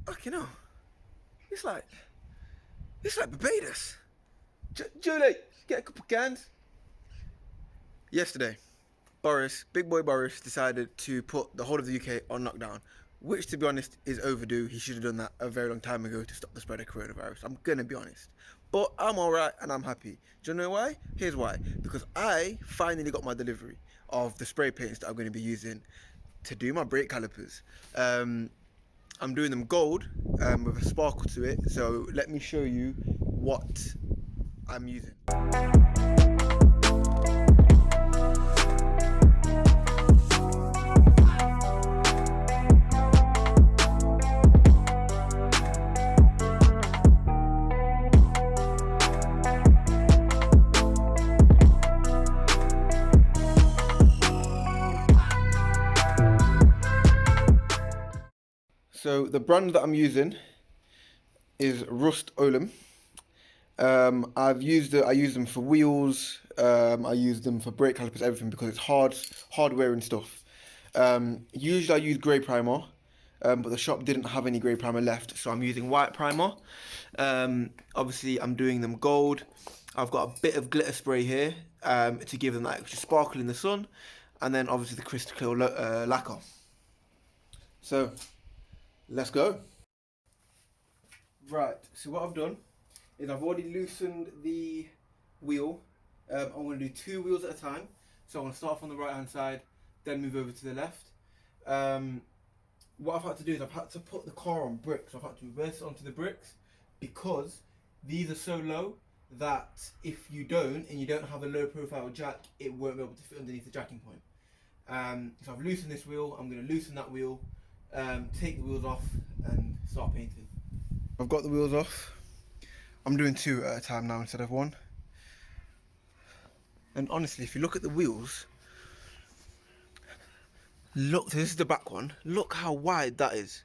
Fucking hell. It's like Barbados. Julie, get a couple cans. Yesterday, Big boy Boris, decided to put the whole of the UK on lockdown, which, to be honest, is overdue. He should have done that a very long time ago to stop the spread of coronavirus. I'm gonna be honest. But I'm alright and I'm happy. Do you know why? Here's why. Because I finally got my delivery of the spray paints that I'm going to be using to do my brake calipers. I'm doing them gold with a sparkle to it. So let me show you what I'm using. So the brand that I'm using is Rust Olem. I use them for wheels. I use them for brake calipers, everything, because it's hardware and stuff. Usually I use grey primer, but the shop didn't have any grey primer left, so I'm using white primer. Obviously I'm doing them gold. I've got a bit of glitter spray here to give them that extra sparkle in the sun, and then obviously the crystal clear lacquer. So let's go. Right, so what I've done is I've already loosened the wheel. I'm going to do 2 wheels at a time. So I'm going to start off on the right hand side, then move over to the left. What I've had to do is I've had to put the car on bricks. I've had to reverse it onto the bricks because these are so low that if you don't, and you don't have a low profile jack, it won't be able to fit underneath the jacking point. So I've loosened this wheel, I'm going to loosen that wheel, take the wheels off and start painting. I've got the wheels off. I'm doing 2 at a time now instead of 1. And honestly, if you look at the wheels, look, this is the back one. Look how wide that is.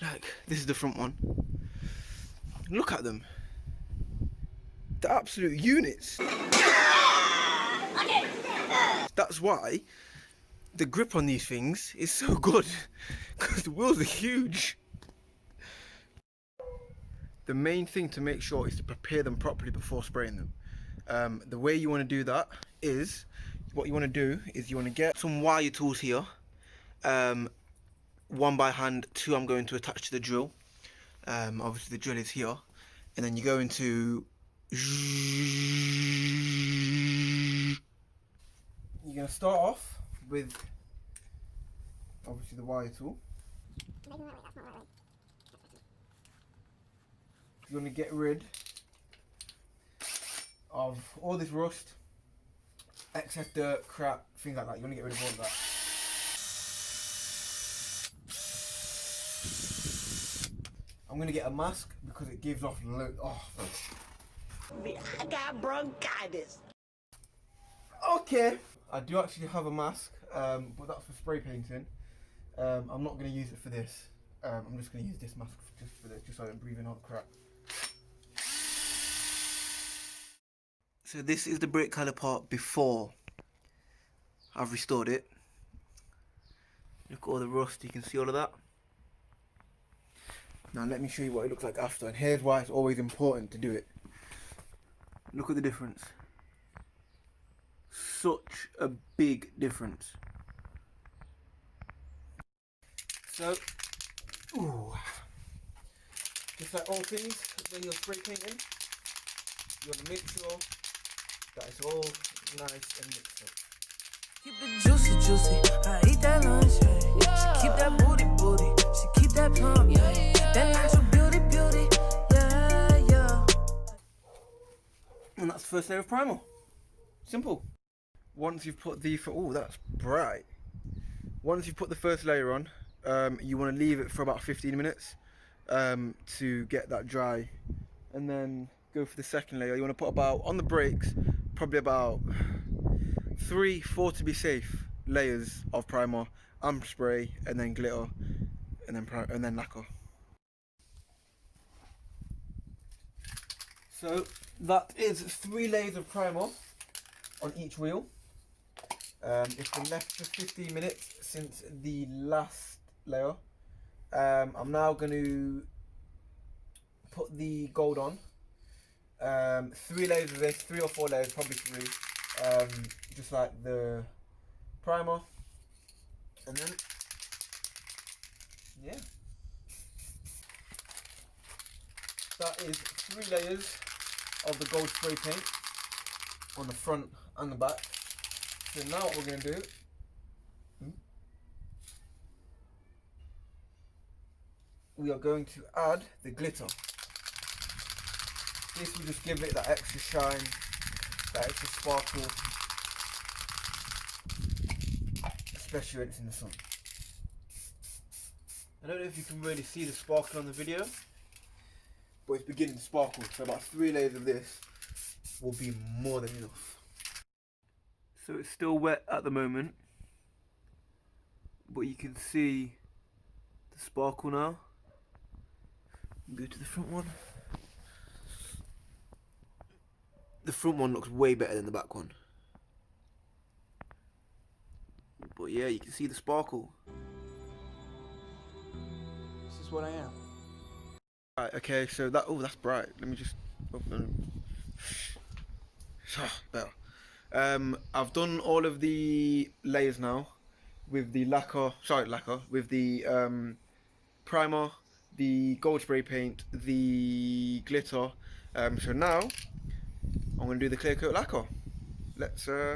Like, this is the front one. Look at them. The absolute units. That's why the grip on these things is so good, because the wheels are huge. The main thing to make sure is to prepare them properly before spraying them. The way you want to do that is, what you want to do is you want to get some wire tools here. 1 by hand, 2 I'm going to attach to the drill. Obviously the drill is here. And then you go into... You're going to start off with, obviously, the wire tool. You want to get rid of all this rust, excess dirt, crap, things like that. You want to get rid of all of that. I'm going to get a mask because it gives off I got bronchitis. Okay. I do actually have a mask, but that's for spray painting. I'm not going to use it for this. I'm just going to use this mask just for this, just so I don't breathe in all the crap. So this is the brake caliper before I've restored it. Look at all the rust, you can see all of that. Now let me show you what it looks like after, and here's why it's always important to do it. Look at the difference. Such a big difference. So, just like all things when you're spray painting, you want to make sure that it's all nice and mixed up. Keep it juicy, juicy. I eat that lunch. Yeah. She keep that booty, booty. She keep that plump. Yeah. That natural beauty, beauty. Yeah, yeah. And that's the first layer of primer. Simple. Once you've put that's bright. Once you've put the first layer on, you want to leave it for about 15 minutes to get that dry, and then go for the second layer. You want to put about, on the brakes, probably about 3-4 to be safe layers of primer, amp spray, and then glitter, and then lacquer. So that is 3 layers of primer on each wheel. It's been left for 15 minutes since the last layer. I'm now going to put the gold on. 3 layers of this, 3 or 4 layers, probably 3. Just like the primer. And then, yeah. That is 3 layers of the gold spray paint on the front and the back. So now what we're going to do, we are going to add the glitter. This will just give it that extra shine, that extra sparkle, especially when it's in the sun. I don't know if you can really see the sparkle on the video, but it's beginning to sparkle, so about 3 layers of this will be more than enough. So it's still wet at the moment, but you can see the sparkle now. Go to the front one. The front one looks way better than the back one. But yeah, you can see the sparkle. This is what I am. Right, okay, so that, oh, that's bright. Let me just open. Better. I've done all of the layers now with the with the primer, the gold spray paint, the glitter. So now I'm going to do the clear coat lacquer. Let's So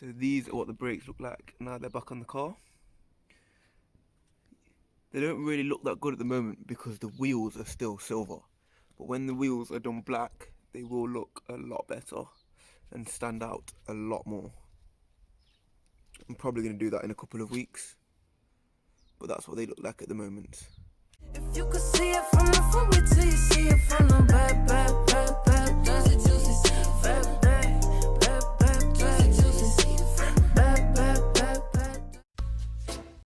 these are what the brakes look like now they're back on the car. They don't really look that good at the moment because the wheels are still silver. But when the wheels are done black, they will look a lot better and stand out a lot more. I'm probably going to do that in a couple of weeks. But that's what they look like at the moment. If you could see it from the front, wait till you see it from the back.